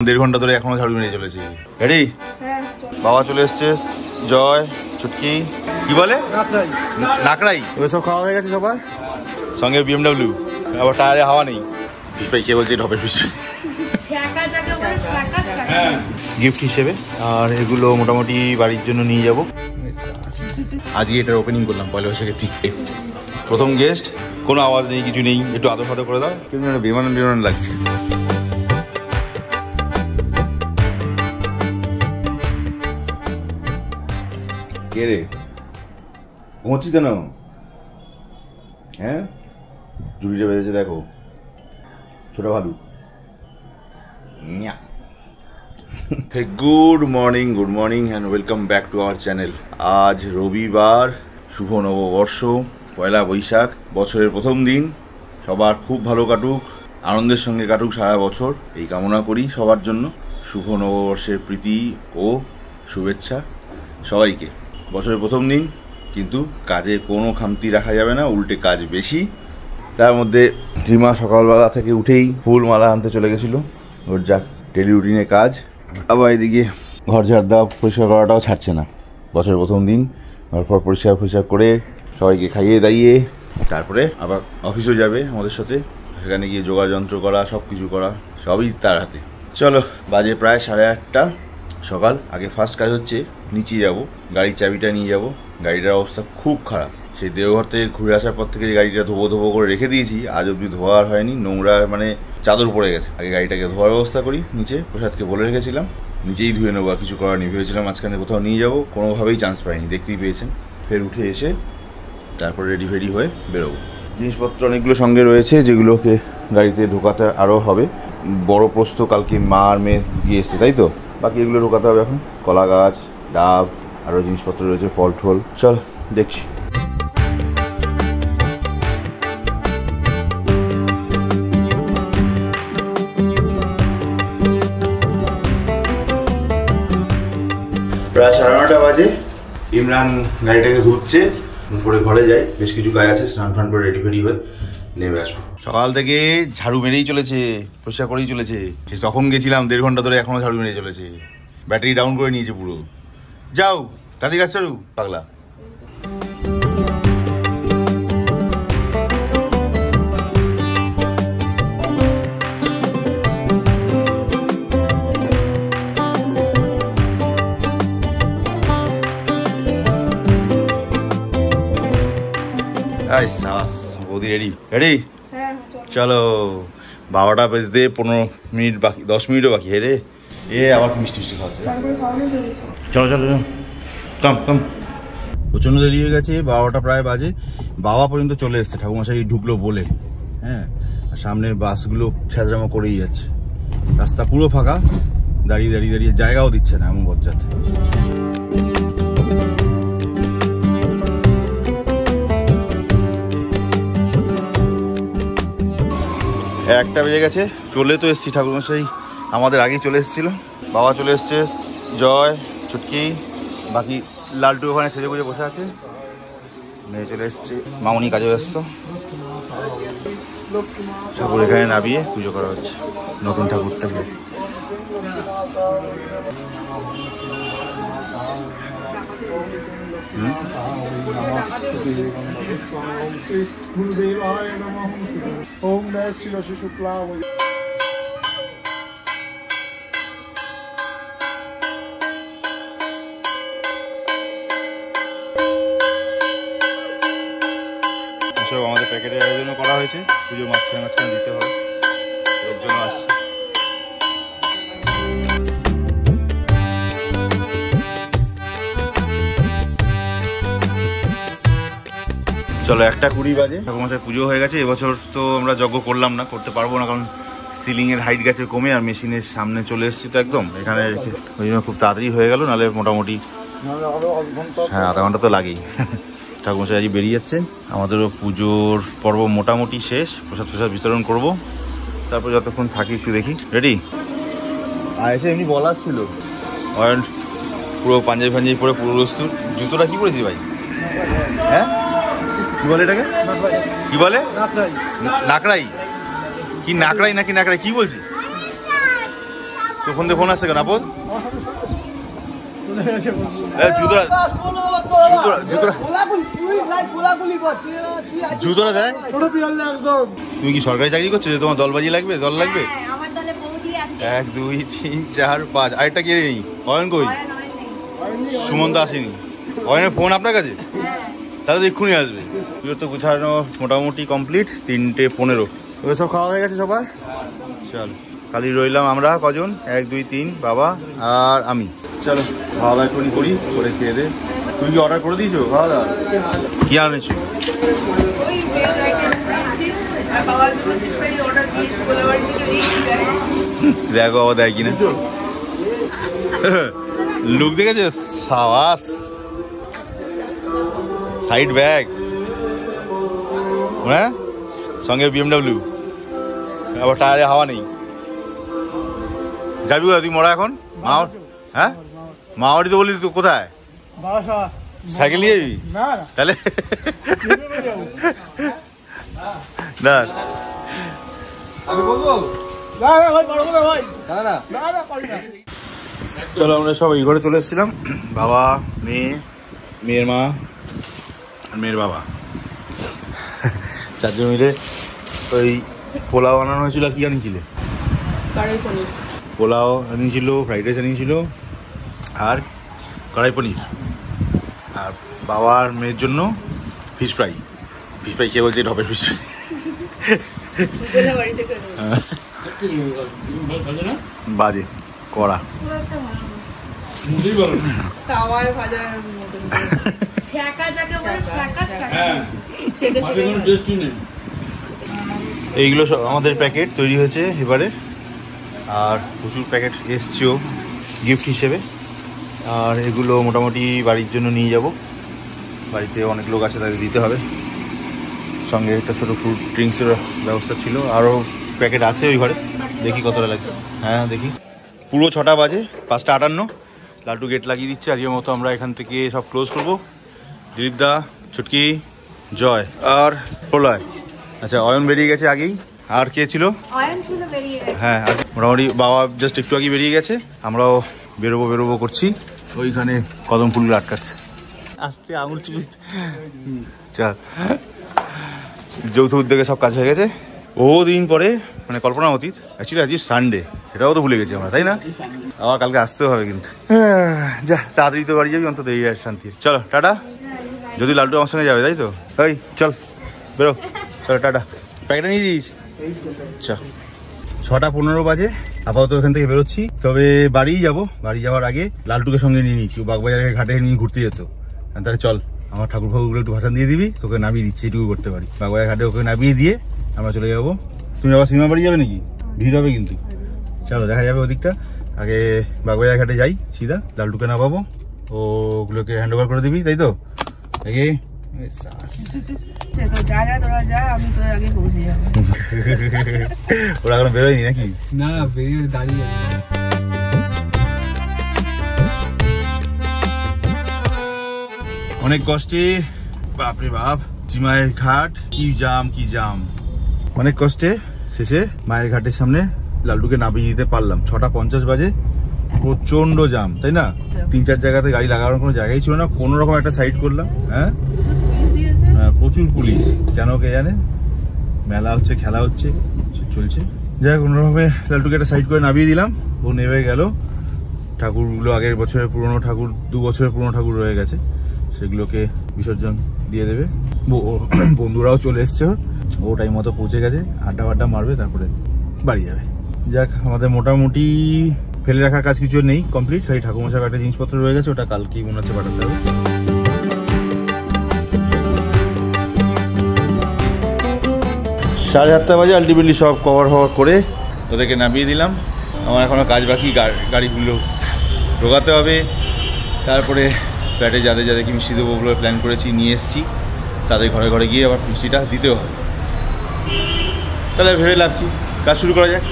1.5 ঘন্টা ধরে এখনো ঝাড়ু মেরে চলেছে। রেডি? বাবা চলে এসছে, জয়, ছুটকি, কি বলে নাকড়াই, এবার সব খাওয়া হয়ে গেছে সবার, সঙ্গে BMW, আবার টায়ারে হাওয়া নেই। বিস্পাই খেয়ে বলছে ঢপের পিছু গিফট হিসেবে। আর এগুলো মোটামুটি বাড়ির জন্য নিয়ে যাব। আজকে এটার ওপেনিং করলাম পয়লা বৈশাখের থেকে। প্রথম গেস্ট, কোনো আওয়াজ নেই, কিছু নেই, একটু আদর ফাদর করে দাও, কিন্তু বিমান লাগছে। কে রে, ঘুমোচ্ছিস কেন? হ্যাঁ, জুড়িটা বেঁধেছে দেখো, ছোট value. Good morning and welcome back to our channel. আজ রবিবার, শুভ নববর্ষ, পয়লা বৈশাখ, বছরের প্রথম দিন। সবার খুব ভালো কাটুক, আনন্দের সঙ্গে কাটুক সারা বছর, এই কামনা করি সবার জন্য। শুভ নববর্ষের প্রীতি ও শুভেচ্ছা সবাইকে। বছরের প্রথম দিন, কিন্তু কাজে কোনো খামতি রাখা যাবে না, উল্টে কাজ বেশি। তার মধ্যে রিমা সকালবেলা থেকে উঠেই ফুল মালা আনতে চলে গেছিলো, ওর যা ডেলি রুটিনে কাজ। আবার এদিকে ঘর ঝাড় দেওয়া, পরিষ্কার করাটাও ছাড়ছে না। বছরের প্রথম দিন, তারপর পরিষ্কার করে সবাইকে খাইয়ে দাইয়ে তারপরে আবার অফিসও যাবে আমাদের সাথে। সেখানে গিয়ে যোগাড় যন্ত্র করা, সব কিছু করা, সবই তার হাতে। চলো, বাজে প্রায় 8:30 সকাল। আগে ফার্স্ট কাজ হচ্ছে নিচে যাব, গাড়ির চাবিটা নিয়ে যাব। গাড়িটার অবস্থা খুব খারাপ। সেই দেওঘর থেকে ঘুরে আসার পর থেকে গাড়িটা ধোবো করে রেখে দিয়েছি, আজ অব্দি ধোয়া আর হয়নি, নোংরা মানে চাদর পড়ে গেছে। আগে গাড়িটাকে ধোয়ার ব্যবস্থা করি, নিচে প্রসাদকে বলে রেখেছিলাম নিচেই ধুয়ে নেবো, আর কিছু করার নেই। ভেবেছিলাম মাঝখানে কোথাও নিয়ে যাবো, কোনোভাবেই চান্স পাইনি, দেখতেই পেয়েছেন। ফের উঠে এসে তারপর রেডি হয়ে বেরোবো। জিনিসপত্র অনেকগুলো সঙ্গে রয়েছে, যেগুলোকে গাড়িতে ঢোকাতে আরও হবে। বড় প্রস্ত কালকে মা আর মেয়ে দিয়ে এসছে, তাই তো? বাকি এগুলো ঢোকাতে হবে এখন। কলা গাছ, ডাব, আরও জিনিসপত্র রয়েছে, ফল ঠল। চল দেখছি। প্রায় 9:30 বাজে। ইমরান গাড়িটাকে ধুচ্ছে, উপরে ঘরে যাই, বেশ কিছু কাজ আছে, স্নান ফান করে রেডি হয়ে নেমে আসবো। সকাল থেকে ঝাড়ু মেরেই চলেছে, পরিষ্কার করেই চলেছে। তখন গেছিলাম 1.5 ঘন্টা ধরে এখনো ঝাড়ু মেরে চলেছে। ব্যাটারি ডাউন করে নিয়েছে পুরো। যাও টালি গাছ চালু, পাগলা। বৌদি রেডি? চলো, 12টা বাজতে 15 মিনিট বাকি, 10 মিনিটও বাকি। হে রে, এ আবার মিষ্টি খাওয়াচ্ছে। চলো কম। প্রচণ্ড দেরি হয়ে গেছে, 12টা প্রায় বাজে। বাবা পর্যন্ত চলে এসছে, ঠাকুরমশাই ঢুকলো বলে। হ্যাঁ, আর সামনের বাসগুলো ছ্যাঁচড়ামো করেই যাচ্ছে। রাস্তা পুরো ফাঁকা, দাঁড়িয়ে জায়গাও দিচ্ছে না, এমন বজ্জাত। 1টা বেজে গেছে, চলে তো এসছি। ঠাকুরমশাই আমাদের আগেই চলে এসেছিল। বাবা চলে এসছে, জয়, ছুটকি, বাকি লালটু ওখানে সেজে গুজে বসে আছে। মেয়ে চলে এসছে, মামনি কাজে ব্যস্ত। ঠাকুর এখানে নামিয়ে পুজো করা হচ্ছে, নতুন ঠাকুরটাকে। সব আমাদের প্যাকেটের আয়োজন করা হয়েছে, পুজোর মাঝখানে দিতে হবে, এর জন্য আসছে। চলো, 1:20 বাজে। ঠাকুরমশাই পুজো হয়ে গেছে। এবছর তো আমরা যজ্ঞ করলাম না, করতে পারবো না, কারণ সিলিংয়ের হাইট গেছে কমে, আর মেশিনের সামনে চলে এসেছি তো একদম এখানে রেখে, ওই জন্য খুব তাড়াতাড়ি হয়ে গেল। নাহলে মোটামুটি হ্যাঁ, আধা ঘন্টা তো লাগেই। ঠাকুরমশাই আজ বেরিয়ে যাচ্ছে। আমাদেরও পুজোর পর্ব মোটামুটি শেষ, প্রসাদ বিতরণ করব। তারপর যতক্ষণ থাকি একটু দেখি। রেডি? আর এসে এমনি বলার ছিল, পুরো পাঞ্জাবি পরে পুরো প্রস্তুত। জুতোটা কি পরেছিস ভাই? হ্যাঁ, কি বলে এটাকে? কি বলে? নাকড়াই। কি নাকড়াই নাকি নাকড়াই কি বলছিস? তো ফোন দিয়ে ফোন আসছে কেন আপদ? জুতোটা দেখ। তুমি কি সরকারি চাকরি করছো যে তোমার দলবাজি লাগবে, দল লাগবে? 1 2 3 4 5। আরেকটা কে নেই? অয়ন কই? সুমন্ত আসেনি। অয়নের ফোন আপনার কাছে? তাহলে তো এক্ষুনি আসবে। তুই তো গুছানো মোটামুটি কমপ্লিট। 3:15। ওদের সব খাওয়া হয়ে গেছে সবার? চল, খালি রইলাম আমরা কজন, 1 2 3 বাবা আর আমি। চলো খাওয়া দাওয়া করি করে খেয়ে দে। তুমি কি অর্ডার করে দিয়েছো খাওয়া দাওয়া? কি আনেছো? দেখো বাবা দেয় কিনা। লুক দেখেছো? সাবাস। সাইড ব্যাগ, হ্যাঁ, সঙ্গে BMW, আবার টায়ারে হাওয়া নেই। যাবি কোথায় তুই মোড়া এখন? হ্যাঁ, মাওয়ারি তো বলি তো কোথায়? সাইকেল নিয়ে যাবি? তাহলে না, চলো আমরা সব এই ঘরে চলে এসেছিলাম। বাবা, মেয়ে, মেয়ের মা আর মেয়ের বাবা, 4 জন মিলে ওই পোলাও বানানো হয়েছিল। আর কি আনিয়েছিলে? পোলাও আনিয়েছিল, ফ্রাইড রাইস আনিয়েছিল আর কড়াই পনির। আর বাবার মেয়ের জন্য ফিশ ফ্রাই। ফিশ ফ্রাই কে বলছে? ঢপের ফিশ ফ্রাই। বাজে কড়া। এইগুলো সব আমাদের প্যাকেট তৈরি হয়েছে এবারে, আর প্রচুর প্যাকেট এসছেও গিফট হিসেবে। আর এগুলো মোটামুটি বাড়ির জন্য নিয়ে যাব। বাড়িতে অনেক লোক আছে, তাদের দিতে হবে। সঙ্গে একটা ছোটো ফ্রুট ড্রিঙ্কসের ব্যবস্থা ছিল। আরও প্যাকেট আছে ওই ঘরে, দেখি কতটা লাগছে। হ্যাঁ দেখি। পুরো 6টা বাজে, 5:58। লালটু গেট লাগিয়ে দিচ্ছে। আজকের মতো আমরা এখান থেকে সব ক্লোজ করবো। দিলীপদা, ছুটকি, জয় আর প্রলয়। আচ্ছা, অয়ন বেরিয়ে গেছে আগেই। আর কে ছিল? হ্যাঁ, মোটামুটি বাবা জাস্ট একটু আগে বেরিয়ে গেছে। আমরাও বেরোবো করছি। ওইখানে কদম ফুলগুলো আটকাচ্ছে। আস্তে আঙুল চুপি। চল, যৌথ উদ্যোগে সব কাজ হয়ে গেছে। দিন পরে, মানে কল্পনা অতীত। অ্যাকচুয়ালি আজকে সানডে, সেটাও তো ভুলে গেছি আমরা, তাই না? আবার কালকে আসতেও হবে কিন্তু। যা, তাড়াতাড়ি তো বাড়ি যাবি, অন্তত এই আর শান্তি। চলো টাটা। যদি লালটু আমার সঙ্গে যাবে, তাই তো? এই চল বেরো, চলো টাটা। প্যাকেটটা নিয়ে দিস। আচ্ছা, 6:15 বাজে। আপাতত এখান থেকে বেরোচ্ছি। তবে বাড়ি যাব। বাড়ি যাওয়ার আগে লালটুকে সঙ্গে নিয়ে নিয়েছি। ও বাগবাজারের ঘাটে নিয়ে ঘুরতে যেত। তাহলে চল, আমার ঠাকুর ফাকুরগুলো একটু ভাষণ দিয়ে দিবি, তোকে নামিয়ে দিচ্ছি, এটুকু করতে পারি। বাগবাজার ঘাটে ওকে নামিয়ে দিয়ে আমরা চলে যাবো। তুমি আবার সিনেমা বাড়ি যাবে নাকি? ভিড় হবে কিন্তু। চলো দেখা যাবে ওদিকটা। আগে বাগবাজার ঘাটে যাই সিধা, লালটুকে নামাবো, ওগুলোকে হ্যান্ড ওভার করে দিবি, তাই তো? আগে ওরা এখনো বেরোয়নি নাকি? না, বেরিয়ে দাঁড়িয়ে। অনেক কষ্টে, বাপরে বাপ, মায়ের ঘাট, কি জাম। অনেক কষ্টে শেষে মায়ের ঘাটের সামনে লালটুকে নামিয়ে দিতে পারলাম। 6:50 বাজে। প্রচন্ড জাম, তাই না? 3-4 জায়গাতে গাড়ি লাগানোর কোনো জায়গাই ছিল না। কোনো রকম একটা সাইড করলাম। হ্যাঁ, প্রচুর পুলিশ, কেন কে জানে। মেলা হচ্ছে, খেলা হচ্ছে, চলছে। যাই হোক, কোনোরকমে লালটুকে একটা সাইড করে নামিয়ে দিলাম। ও নেমে গেল। ঠাকুরগুলো আগের বছরের পুরনো ঠাকুর, 2 বছরের পুরনো ঠাকুর রয়ে গেছে, সেগুলোকে বিসর্জন দিয়ে দেবে। বন্ধুরাও চলে এসছে, ও টাইম মতো পৌঁছে গেছে। আড্ডা মারবে, তারপরে বাড়ি যাবে। যাক, আমাদের মোটামুটি ফেলে রাখার কাজ কিছু নেই, কমপ্লিট। খালি ঠাকুরমশাই একটা জিনিসপত্র রয়ে গেছে, ওটা কালকেই মনে হচ্ছে পাঠাতে হবে। 7:30 বাজে। আলটিমেটলি সব কভার করে ওদেরকে নামিয়ে দিলাম। আমার এখনও কাজ বাকি, গাড়িগুলো ঢোকাতে হবে। তারপরে ফ্ল্যাটে যাদেরকে মিষ্টি দেবো ওগুলো প্ল্যান করেছি, নিয়ে এসেছি। তাদের ঘরে ঘরে গিয়ে আবার মিষ্টিটা দিতেও হবে। তাহলে ভেবে লাভ কি, কাজ শুরু করা যাক।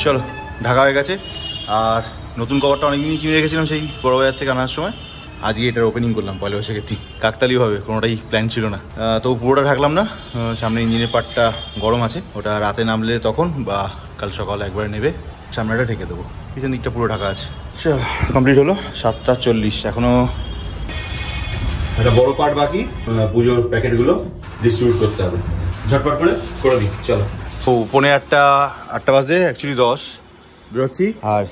চলো, ঢাকা হয়ে গেছে। আর নতুন কভারটা অনেকদিনই কিনে রেখেছিলাম সেই বড় বাজার থেকে আনার সময়। আজকে এটার ওপেনিং করলাম পয়লা বৈশাখের দিন। কাকতালীয় হবে, কোনোটাই প্ল্যান ছিল না। তো পুরোটা ঢাকলাম না, সামনে ইঞ্জিনের পার্টটা গরম আছে, ওটা রাতে নামলে তখন বা কাল সকালে একবার নেবে, সামনেটা ঢেকে দেবো। পিছন দিকটা পুরো ঢাকা আছে। চল কমপ্লিট হলো 7:40, এখনো একটা বড় পার্ট বাকি, পুজোর প্যাকেটগুলো ডিস্ট্রিবিউট করতে হবে, ঝটপট করে দিই। চলো। ও 8:30 বাজে, অ্যাকচুয়ালি 10 বেরোচ্ছি, আর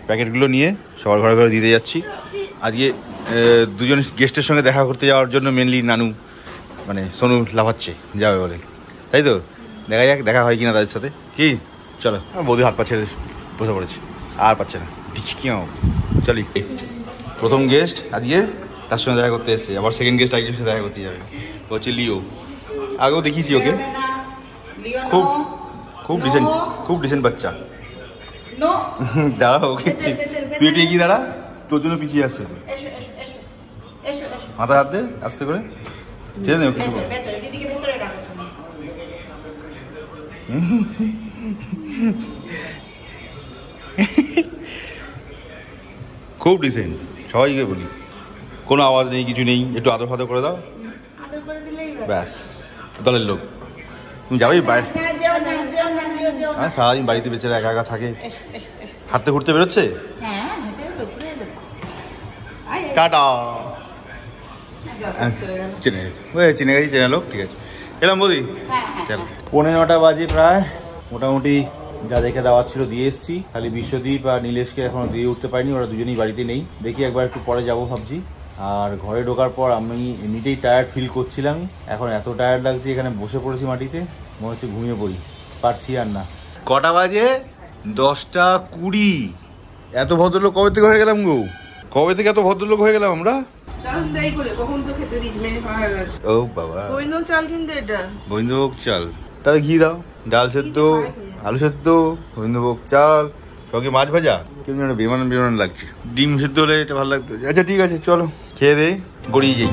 প্যাকেটগুলো নিয়ে সবার ঘরে ঘরে দিতে যাচ্ছি। আজকে দুজন গেস্টের সঙ্গে দেখা করতে যাওয়ার জন্য মেনলি নানু মানে সোনু লাফাচ্ছে যাবে বলে, তাই তো দেখা যাক দেখা হয় কিনা তাদের সাথে। কি চলো, বৌদি হাত পা ছেড়ে বসে পড়েছে, আর পাচ্ছে না, কিও চলি। প্রথম গেস্ট আজকে তার সঙ্গে দেখা করতে এসছে, আবার সেকেন্ড গেস্ট আজকের সাথে দেখা করতে যাবে, হচ্ছে লিও। আগেও দেখিয়েছি ওকে, খুব ডিসেন্ট বাচ্চা। দাঁড়া ওকে, তুই একটু এগিয়ে দাঁড়া, তোর জন্য পিছিয়ে আসছে। মাথা হাত দে আস্তে করে, ছেড়ে দেব কিছু। খুব ডিসেন্ট, সবাইকে বলি, কোনো আওয়াজ নেই, কিছু নেই, একটু আদর ফাদর করে দাও, ব্যাস দলের লোক। তুমি যাবেই বাইরে, হ্যাঁ সারাদিন বাড়িতে বেচারা একা একা থাকে, হাঁটতে ঘুরতে বেরোচ্ছে। টাটা। চিনে গেছি, চেনা লোক, ঠিক আছে এলাম বৌদি। চল 9:15 বাজে প্রায়, মোটামুটি যা দেখে দেওয়ার ছিল দিয়ে এসছি। খালি বিশ্বদীপ আর নীলেশকে এখনো দিয়ে উঠতে পারিনি, ওরা দুজনেই বাড়িতে নেই। দেখি একবার একটু পরে যাবো ভাবছি। আর ঘরে ঢোকার পর আমি এমনিতেই টায়ার্ড ফিল করছিলাম, এখন এত টায়ার্ড লাগছে, এখানে বসে পড়েছি মাটিতে, মনে হচ্ছে ঘুমিয়ে পড়ি, পারছি আর না। কটা বাজে? 10:20। এত ভদ্রলোক কবে থেকে হয়ে গেলাম গো? কবে থেকে এত ভদ্রলোক হয়ে গেলাম আমরা? ও বাবা, গোবিন্দভোগ চাল, তাহলে ঘি দাও, ডাল সেদ্ধ, আলু সেদ্ধ, গোবিন্দভোগ চাল, সঙ্গে মাছ ভাজা। কেমন যেন বেমান লাগছে, ডিম সেদ্ধ হলে এটা ভালো লাগতো। আচ্ছা ঠিক আছে, চলো খেয়ে দে, গড়িয়ে যাই।